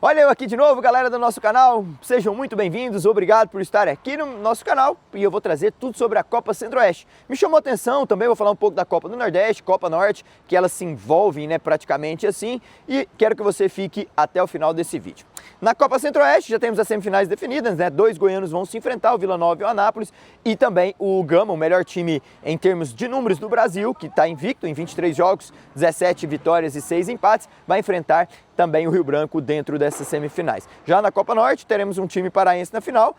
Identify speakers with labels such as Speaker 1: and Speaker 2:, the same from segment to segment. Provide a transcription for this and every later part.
Speaker 1: Olha eu aqui de novo, galera do nosso canal, sejam muito bem-vindos, obrigado por estar aqui no nosso canal e eu vou trazer tudo sobre a Copa Centro-Oeste. Me chamou a atenção, também vou falar um pouco da Copa do Nordeste, Copa Norte, que elas se envolvem, praticamente assim, e quero que você fique até o final desse vídeo. Na Copa Centro-Oeste já temos as semifinais definidas, Dois goianos vão se enfrentar, o Vila Nova e o Anápolis, e também o Gama, o melhor time em termos de números do Brasil, que está invicto em 23 jogos, 17 vitórias e 6 empates, vai enfrentar também o Rio Branco dentro dessas semifinais. Já na Copa Norte teremos um time paraense na final,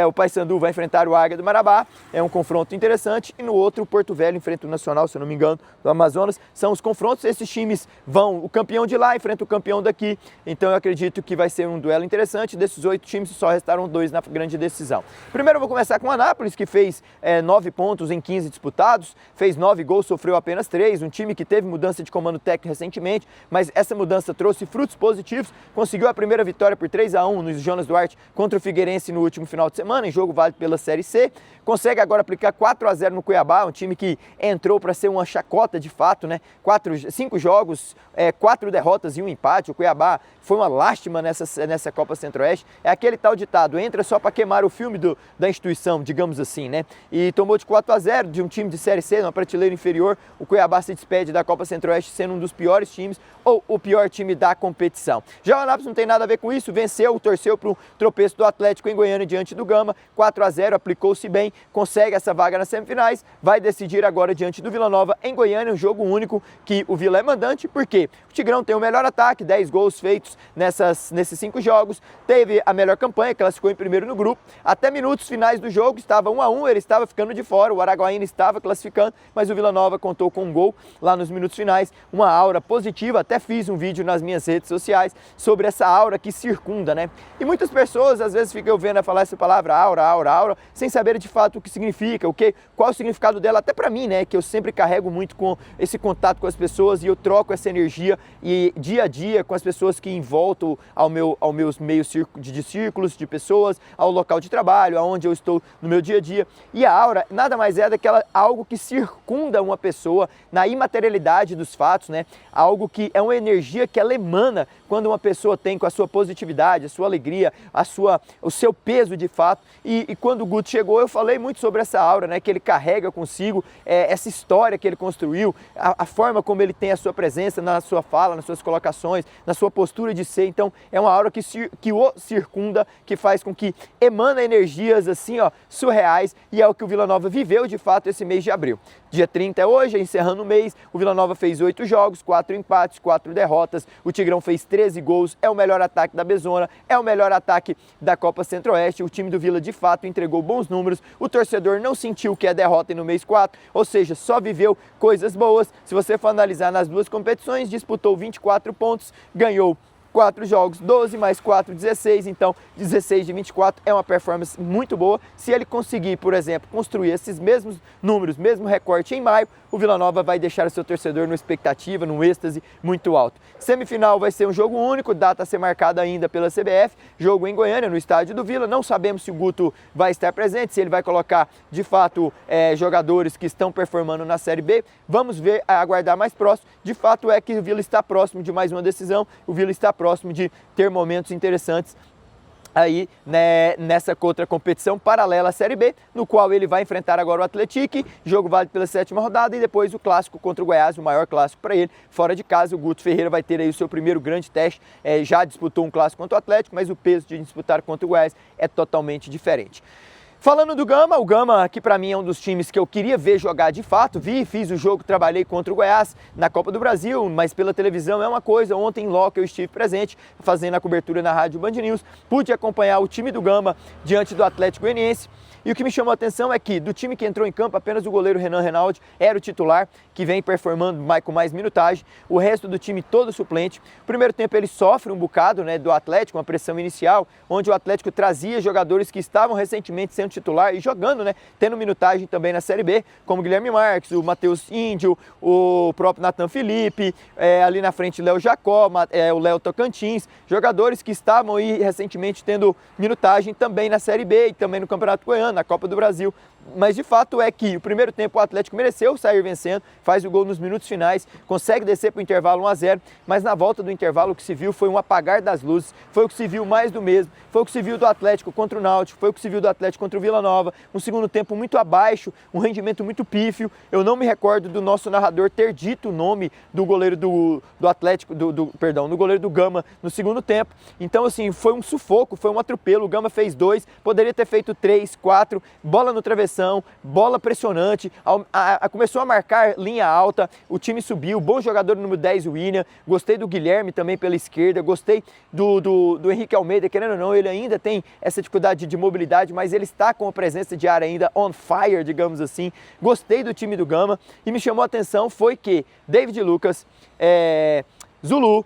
Speaker 1: o Paysandu vai enfrentar o Águia do Marabá, é um confronto interessante, e no outro o Porto Velho enfrenta o Nacional, se eu não me engano, do Amazonas. São os confrontos, esses times vão, o campeão de lá enfrenta o campeão daqui, então eu acredito que vai ser um duelo interessante. Desses 8 times só restaram 2 na grande decisão. Primeiro eu vou começar com o Anápolis, que fez 9 pontos em 15 disputados, fez 9 gols, sofreu apenas 3, um time que teve mudança de comando técnico recentemente, mas essa mudança trouxe frutos positivos, conseguiu a primeira vitória por 3-1 no Jonas Duarte contra o Figueirense no último final de semana, em jogo válido pela Série C, consegue agora aplicar 4-0 no Cuiabá, um time que entrou para ser uma chacota de fato, 5 jogos, 4 derrotas e 1 empate, o Cuiabá foi uma lástima nessa Copa Centro-Oeste, é aquele tal ditado, entra só para queimar o filme da instituição, digamos assim, e tomou de 4-0 de um time de Série C, numa prateleira inferior, o Cuiabá se despede da Copa Centro-Oeste sendo um dos piores times, ou o pior time da competição. Já o Anápolis não tem nada a ver com isso, venceu, torceu para o tropeço do Atlético em Goiânia diante do Gama, 4-0, aplicou-se bem, consegue essa vaga nas semifinais, vai decidir agora diante do Vila Nova em Goiânia, um jogo único que o Vila é mandante, porque o Tigrão tem o melhor ataque, 10 gols feitos nesses 5 jogos, teve a melhor campanha, classificou em primeiro no grupo, até minutos finais do jogo, estava 1-1, ele estava ficando de fora, o Araguaína estava classificando, mas o Vila Nova contou com um gol lá nos minutos finais, uma aura positiva, até fiz um vídeo nas minhas redes sociais sobre essa aura que circunda, E muitas pessoas às vezes ficam vendo falar essa palavra aura, sem saber de fato o que significa, qual o significado dela, até para mim, que eu sempre carrego muito com esse contato com as pessoas e eu troco essa energia e dia a dia com as pessoas que envoltam ao meus meios de círculos de pessoas, ao local de trabalho, aonde eu estou no meu dia a dia. E a aura nada mais é daquela algo que circunda uma pessoa na imaterialidade dos fatos, Algo que é uma energia que ela emana quando uma pessoa tem com a sua positividade, a sua alegria, o seu peso de fato. E quando o Guto chegou, eu falei muito sobre essa aura, que ele carrega consigo, essa história que ele construiu, a forma como ele tem a sua presença na sua fala, nas suas colocações, na sua postura de ser. Então é uma aura que o circunda, que faz com que emana energias assim, surreais, e é o que o Vila Nova viveu de fato esse mês de abril. Dia 30 é hoje, encerrando o mês, o Vila Nova fez 8 jogos, 4 empates, 4 derrotas, o Tigrão fez 13 gols, é o melhor ataque da Bezona, é o melhor ataque da Copa Centro-Oeste, o time do Vila de fato entregou bons números, o torcedor não sentiu que é derrota no mês 4, ou seja, só viveu coisas boas. Se você for analisar nas duas competições, disputou 24 pontos, ganhou 4 jogos, 12 mais 4, 16, então 16 de 24 é uma performance muito boa. Se ele conseguir, por exemplo, construir esses mesmos números, mesmo recorte em maio, o Vila Nova vai deixar o seu torcedor numa expectativa, num êxtase muito alto. Semifinal vai ser um jogo único, data a ser marcada ainda pela CBF, jogo em Goiânia, no estádio do Vila. Não sabemos se o Guto vai estar presente, se ele vai colocar de fato jogadores que estão performando na Série B. Vamos ver, aguardar mais próximo. De fato é que o Vila está próximo de mais uma decisão, o Vila está próximo de ter momentos interessantes aí nessa outra competição paralela à Série B, no qual ele vai enfrentar agora o Atlético, jogo válido pela 7ª rodada, e depois o clássico contra o Goiás, o maior clássico para ele, fora de casa. O Guto Ferreira vai ter aí o seu primeiro grande teste, já disputou um clássico contra o Atlético, mas o peso de disputar contra o Goiás é totalmente diferente. Falando do Gama, o Gama que para mim é um dos times que eu queria ver jogar de fato, fiz o jogo, trabalhei contra o Goiás na Copa do Brasil, mas pela televisão é uma coisa. Ontem em loco eu estive presente, fazendo a cobertura na Rádio Band News, pude acompanhar o time do Gama diante do Atlético Goianiense. E o que me chamou a atenção é que do time que entrou em campo, apenas o goleiro Renan Reinaldi era o titular, que vem performando com mais minutagem, o resto do time todo suplente. No primeiro tempo ele sofre um bocado do Atlético, uma pressão inicial, onde o Atlético trazia jogadores que estavam recentemente sendo titular e jogando, tendo minutagem também na Série B, como Guilherme Marques, o Matheus Índio, o próprio Nathan Felipe, ali na frente Léo Jacó, o Léo Tocantins, jogadores que estavam aí recentemente tendo minutagem também na Série B e também no Campeonato Goiano, na Copa do Brasil. Mas de fato é que o primeiro tempo o Atlético mereceu sair vencendo, faz o gol nos minutos finais, consegue descer para o intervalo 1-0, mas na volta do intervalo o que se viu foi um apagar das luzes, foi o que se viu mais do mesmo, foi o que se viu do Atlético contra o Náutico, foi o que se viu do Atlético contra o Vila Nova, um segundo tempo muito abaixo, um rendimento muito pífio. Eu não me recordo do nosso narrador ter dito o nome do goleiro do Atlético, do goleiro do Gama no segundo tempo. Então assim, foi um sufoco, foi um atropelo, o Gama fez 2, poderia ter feito 3, 4, bola no travessão, bola pressionante, começou a marcar linha alta, o time subiu, bom jogador número 10, o William, gostei do Guilherme também pela esquerda, gostei do Henrique Almeida, querendo ou não, ele ainda tem essa dificuldade de mobilidade, mas ele está com a presença de área ainda on fire, digamos assim. Gostei do time do Gama e me chamou a atenção foi que David Lucas, Zulu,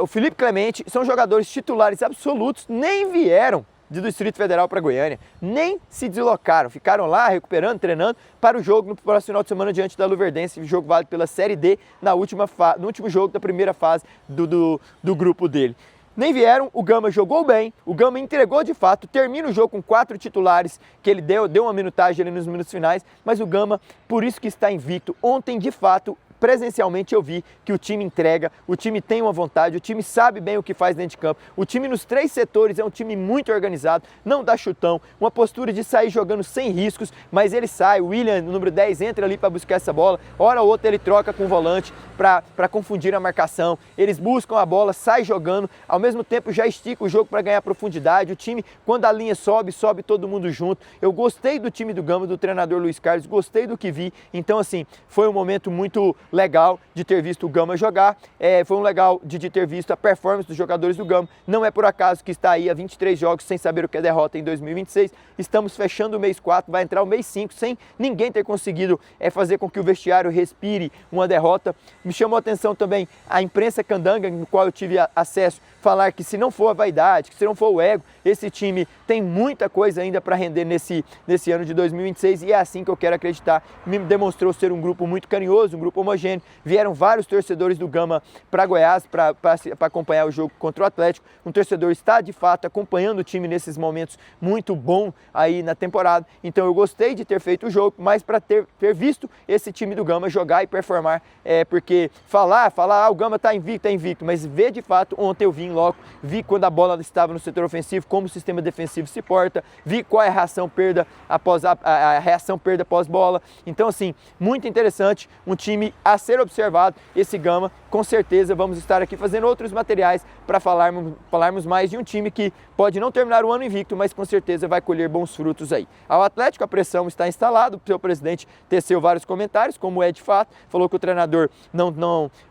Speaker 1: o Felipe Clemente são jogadores titulares absolutos, nem vieram do Distrito Federal para Goiânia, nem se deslocaram, ficaram lá recuperando, treinando para o jogo no próximo final de semana diante da Luverdense, o jogo válido pela Série D no último jogo da primeira fase do grupo dele. Nem vieram, o Gama jogou bem, o Gama entregou de fato, termina o jogo com 4 titulares, que ele deu uma minutagem ali nos minutos finais, mas o Gama, por isso que está invicto, ontem de fato, presencialmente eu vi que o time entrega, o time tem uma vontade, o time sabe bem o que faz dentro de campo, o time nos 3 setores é um time muito organizado, não dá chutão, uma postura de sair jogando sem riscos, mas ele sai, o William, número 10, entra ali para buscar essa bola, hora ou outra ele troca com o volante para confundir a marcação, eles buscam a bola, sai jogando, ao mesmo tempo já estica o jogo para ganhar profundidade, o time, quando a linha sobe todo mundo junto. Eu gostei do time do Gama, do treinador Luiz Carlos, gostei do que vi, então assim, foi um momento muito legal de ter visto o Gama jogar, foi um legal de ter visto a performance dos jogadores do Gama, não é por acaso que está aí há 23 jogos sem saber o que é derrota em 2026, estamos fechando o mês 4, vai entrar o mês 5 sem ninguém ter conseguido fazer com que o vestiário respire uma derrota. Me chamou a atenção também a imprensa candanga, no qual eu tive acesso, falar que se não for a vaidade, que se não for o ego, esse time tem muita coisa ainda para render nesse ano de 2026 e é assim que eu quero acreditar. Me demonstrou ser um grupo muito carinhoso, um grupo homogêneo. Vieram vários torcedores do Gama para Goiás para acompanhar o jogo contra o Atlético. Um torcedor está de fato acompanhando o time nesses momentos muito bom aí na temporada. Então eu gostei de ter feito o jogo, mas para ter visto esse time do Gama jogar e performar, porque falar, o Gama está invicto, mas ver de fato, ontem eu vi logo, vi quando a bola estava no setor ofensivo, como o sistema defensivo se porta, vi qual é a reação perda após bola. Então assim, muito interessante, um time a ser observado, esse Gama. Com certeza vamos estar aqui fazendo outros materiais para falarmos mais de um time que pode não terminar o ano invicto, mas com certeza vai colher bons frutos aí. Ao Atlético a pressão está instalada, o seu presidente teceu vários comentários, como é de fato, falou que o treinador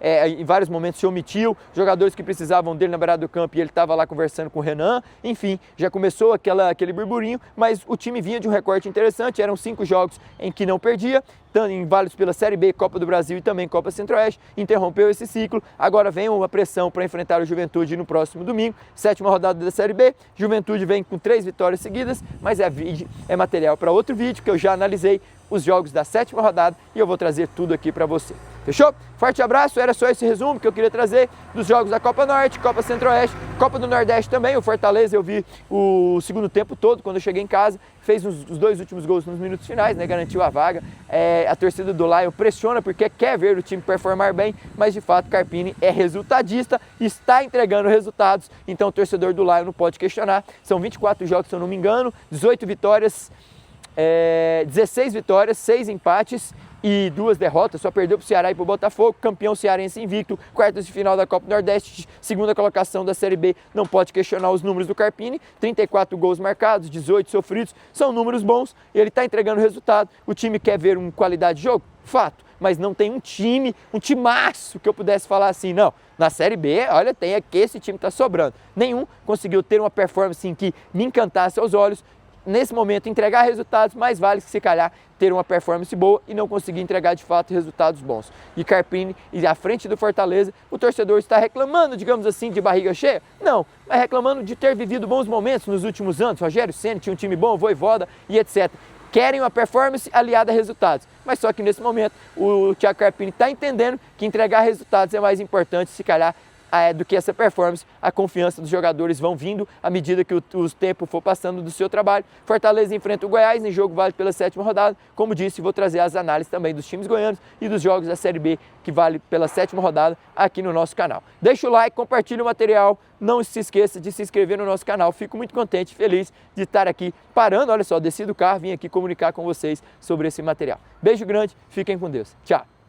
Speaker 1: em vários momentos se omitiu, jogadores que precisavam dele na beirada do campo e ele estava lá conversando com o Renan, enfim, já começou aquele burburinho, mas o time vinha de um recorte interessante, eram 5 jogos em que não perdia, válidos pela Série B, Copa do Brasil e também Copa Centro-Oeste, interrompeu esse ciclo, agora vem uma pressão para enfrentar o Juventude no próximo domingo, 7ª rodada da Série B, Juventude vem com 3 vitórias seguidas, mas é material para outro vídeo que eu já analisei os jogos da 7ª rodada e eu vou trazer tudo aqui para você. Fechou? Forte abraço, era só esse resumo que eu queria trazer dos jogos da Copa Norte, Copa Centro-Oeste, Copa do Nordeste também. O Fortaleza eu vi o segundo tempo todo quando eu cheguei em casa, fez os 2 últimos gols nos minutos finais, né? Garantiu a vaga. A torcida do Lion pressiona porque quer ver o time performar bem, mas de fato Carpini é resultadista, está entregando resultados, então o torcedor do Lion não pode questionar. São 24 jogos, se eu não me engano, 18 vitórias, 16 vitórias, 6 empates e 2 derrotas, só perdeu para o Ceará e para o Botafogo, campeão cearense invicto, quartas de final da Copa do Nordeste, 2ª colocação da Série B, não pode questionar os números do Carpini, 34 gols marcados, 18 sofridos, são números bons, ele está entregando resultado, o time quer ver uma qualidade de jogo? Fato, mas não tem um timaço que eu pudesse falar assim, não, na Série B, olha, tem aqui, esse time está sobrando, nenhum conseguiu ter uma performance em que me encantasse aos olhos. Nesse momento, entregar resultados, mais vale que se calhar ter uma performance boa e não conseguir entregar de fato resultados bons. E Carpini, e à frente do Fortaleza, o torcedor está reclamando, digamos assim, de barriga cheia? Não, mas reclamando de ter vivido bons momentos nos últimos anos. Rogério Ceni tinha um time bom, Vojvoda e etc. Querem uma performance aliada a resultados. Mas só que nesse momento o Thiago Carpini está entendendo que entregar resultados é mais importante, se calhar do que essa performance, a confiança dos jogadores vão vindo à medida que o tempo for passando do seu trabalho. Fortaleza enfrenta o Goiás em jogo válido pela 7ª rodada. Como disse, vou trazer as análises também dos times goianos e dos jogos da Série B que vale pela 7ª rodada aqui no nosso canal. Deixa o like, compartilha o material, não se esqueça de se inscrever no nosso canal. Fico muito contente e feliz de estar aqui parando, olha só, desci do carro, vim aqui comunicar com vocês sobre esse material. Beijo grande, fiquem com Deus. Tchau!